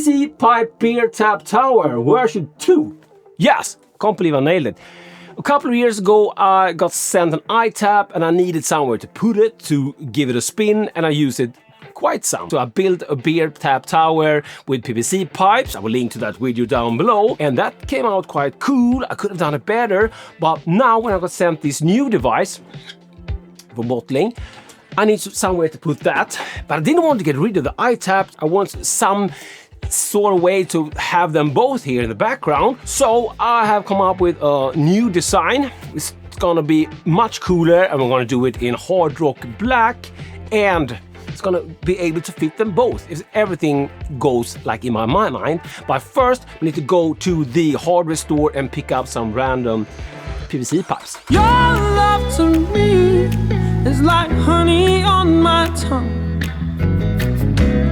PVC pipe beer tap tower version 2. Yes, can't believe I nailed it. A couple of years ago, I got sent an iTap and I needed somewhere to put it, to give it a spin, and I used it quite some. So I built a beer tap tower with PVC pipes. I will link to that video down below. And that came out quite cool. I could have done it better. But now when I got sent this new device for bottling, I need somewhere to put that. But I didn't want to get rid of the iTaps. I want some sort of way to have them both here in the background. So I have come up with a new design. It's gonna be much cooler, and we're gonna do it in hard rock black, and it's gonna be able to fit them both if everything goes like in my mind. But first we need to go to the hardware store and pick up some random PVC pipes. Your love to me is like honey on my tongue.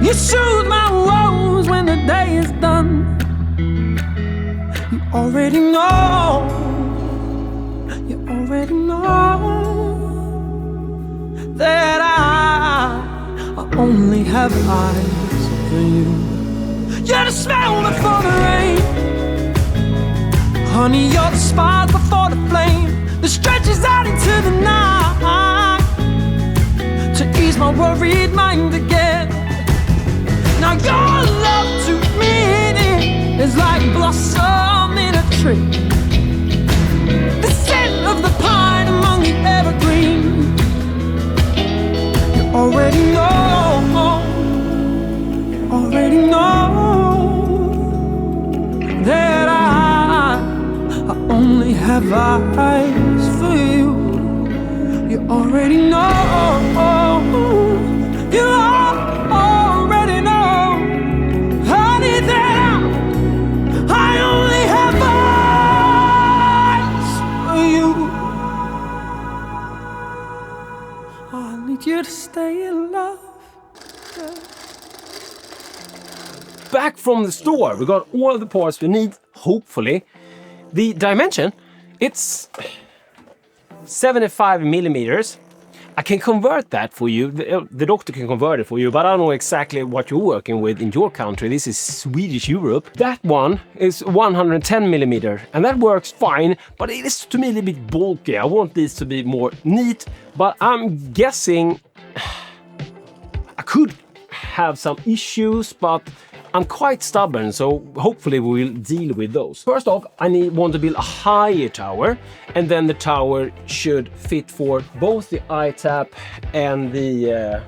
You soothe my woes when the day is done. You already know that I only have eyes for you. You're the smell before the rain. Honey, you're the spark before the flame that stretches out into the night to ease my worried mind again. Now your love to me is like blossom in a tree, the scent of the pine among the evergreen. You already know that I only have eyes for you. You already know, you already know, honey, that I only have eyes for you. I need you to stay in love. Back from the store, we got all the parts we need, hopefully. The dimension, it's 75 millimeters. I can convert that for you. The doctor can convert it for you, but I don't know exactly what you're working with in your country. This is Swedish Europe. That one is 110 millimeter, and that works fine, but it is to me a little bit bulky. I want this to be more neat, but I'm guessing I could have some issues, but I'm quite stubborn, so hopefully we will deal with those. First off, I want to build a higher tower, and then the tower should fit for both the iTap and the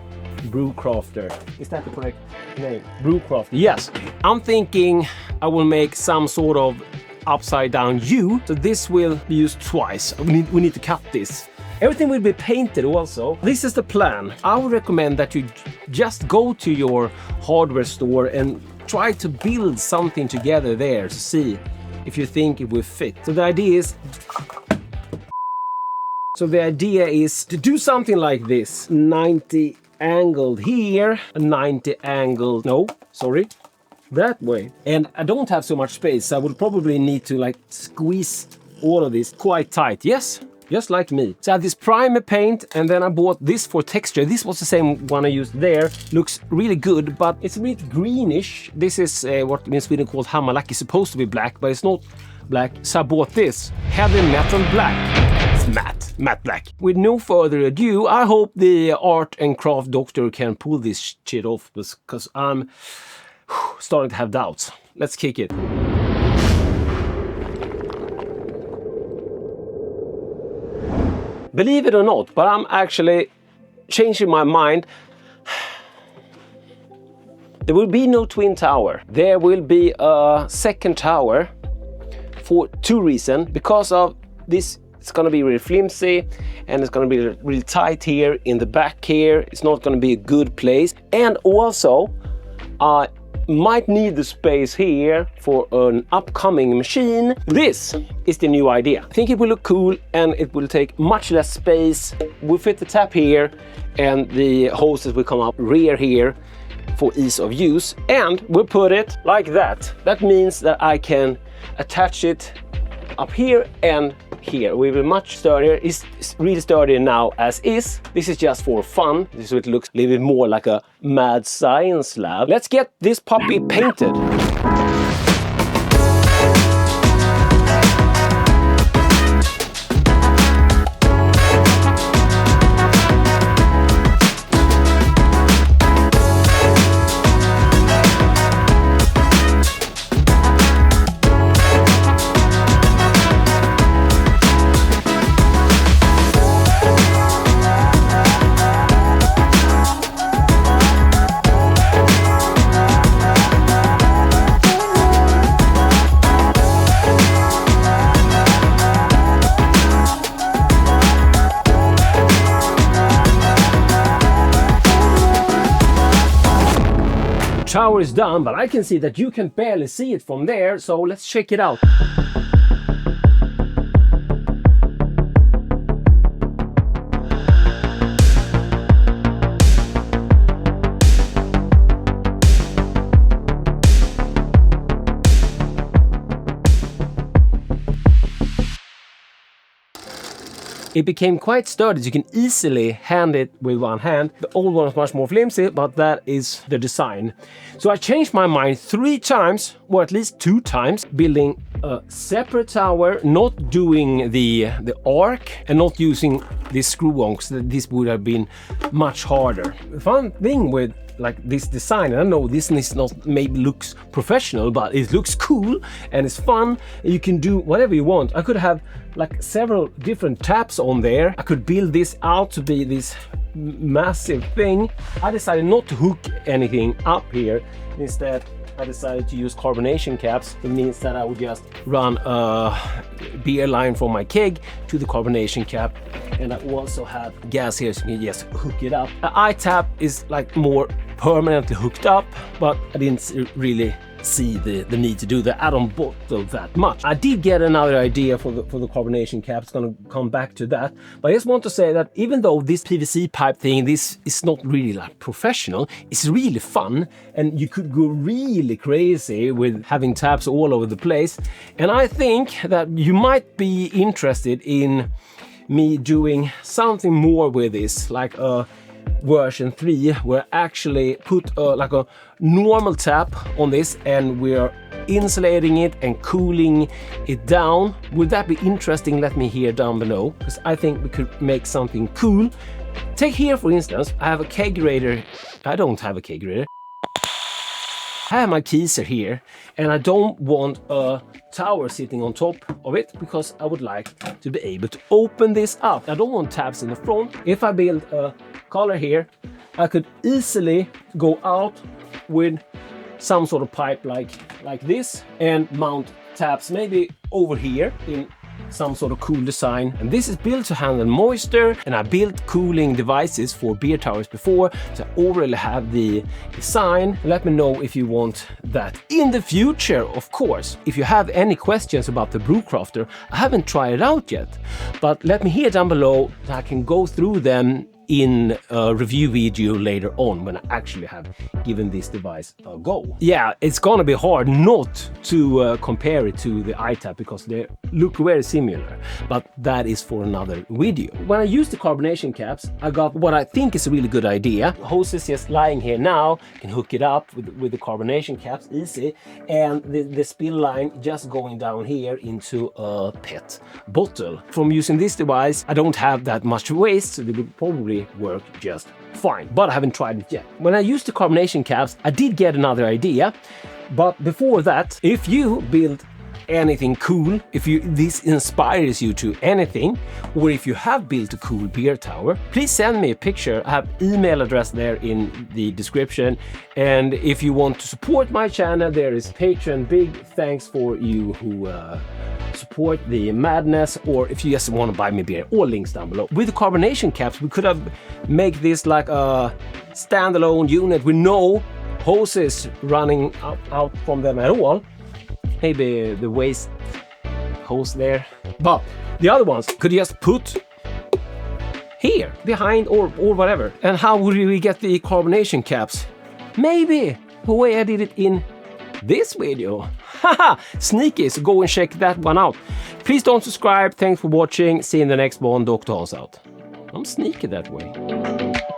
Brewcrafter. Is that the correct name? Brewcrafter, yes. I'm thinking I will make some sort of upside down U, so this will be used twice. We need to cut this. Everything will be painted also. This is the plan. I would recommend that you just go to your hardware store and try to build something together there to see if you think it will fit. So the idea is to do something like this. 90 angled here, 90 angled, no, sorry, that way. And I don't have so much space, so I would probably need to like squeeze all of this quite tight. Yes, just like me. So I have this primer paint, and then I bought this for texture. This was the same one I used there. Looks really good, but it's a bit greenish. This is what in Sweden called hammarlack. It's supposed to be black, but it's not black. So I bought this heavy metal black. It's matte black. With no further ado, I hope the art and craft doctor can pull this shit off, because I'm starting to have doubts. Let's kick it. Believe it or not, but I'm actually changing my mind. There will be no twin tower. There will be a second tower for two reasons. Because of this, it's gonna be really flimsy, and it's gonna be really tight here in the back here. It's not gonna be a good place. And also, I might need the space here for an upcoming machine. This is the new idea. I think it will look cool, and it will take much less space. We'll fit the tap here, and the hoses will come up rear here for ease of use, and we'll put it like that. That means that I can attach it up here and here. We will be much sturdier. It's really sturdy now as is. This is just for fun. This is so it looks a little bit more like a mad science lab. Let's get this puppy painted. Shower is done, but I can see that you can barely see it from there, so let's check it out. It became quite sturdy, you can easily hand it with one hand. The old one is much more flimsy, but that is the design. So I changed my mind 3 times, or at least 2 times, building a separate tower, not doing the arc and not using this screw-on, because this would have been much harder. The fun thing with like this design, and I know this is not maybe looks professional, but it looks cool and it's fun. You can do whatever you want. I could have like several different taps on there. I could build this out to be this massive thing. I decided not to hook anything up here. Instead, I decided to use carbonation caps. It means that I would just run a beer line from my keg to the carbonation cap, and I also have gas here, so you can just hook it up. An iTap is like more permanently hooked up, but I didn't really see the need to do that. I don't bother that much. I did get another idea for the carbonation cap. It's gonna come back to that, but I just want to say that even though this PVC pipe thing, this is not really like professional, it's really fun, and you could go really crazy with having taps all over the place. And I think that you might be interested in me doing something more with this, like a version 3, where I actually put like a normal tap on this and we're insulating it and cooling it down. Would that be interesting? Let me hear down below, because I think we could make something cool. Take here for instance, I have a kegerator. I don't have a kegerator. I have my keys here, and I don't want a tower sitting on top of it because I would like to be able to open this up. I don't want tabs in the front. If I build a collar here, I could easily go out with some sort of pipe like this and mount tabs maybe over here in some sort of cool design. And this is built to handle moisture, and I built cooling devices for beer towers before, so I already have the design. Let me know if you want that in the future, of course. If you have any questions about the Brewcrafter, I haven't tried it out yet, but let me hear down below so I can go through them in a review video later on when I actually have given this device a go. Yeah, it's gonna be hard not to compare it to the iTap because they look very similar, but that is for another video. When I use the carbonation caps, I got what I think is a really good idea. Hose is just lying here now, you can hook it up with the carbonation caps easy, and the spill line just going down here into a PET bottle. From using this device, I don't have that much waste, so it would probably work just fine, but I haven't tried it yet. When I used the carbonation caps, I did get another idea, but before that, if you build anything cool, if this inspires you to anything, or if you have built a cool beer tower, please send me a picture. I have email address there in the description. And if you want to support my channel, there is Patreon. Big thanks for you who support the madness, or if you just want to buy me beer, all links down below. With the carbonation caps, we could have made this like a standalone unit with no hoses running out from them at all. Maybe the waste hose there, but the other ones could just put here behind or whatever. And how would we get the carbonation caps? Maybe the way I did it in this video. Haha, sneaky, so go and check that one out. Please don't subscribe. Thanks for watching. See you in the next one. DrHans out. I'm sneaky that way.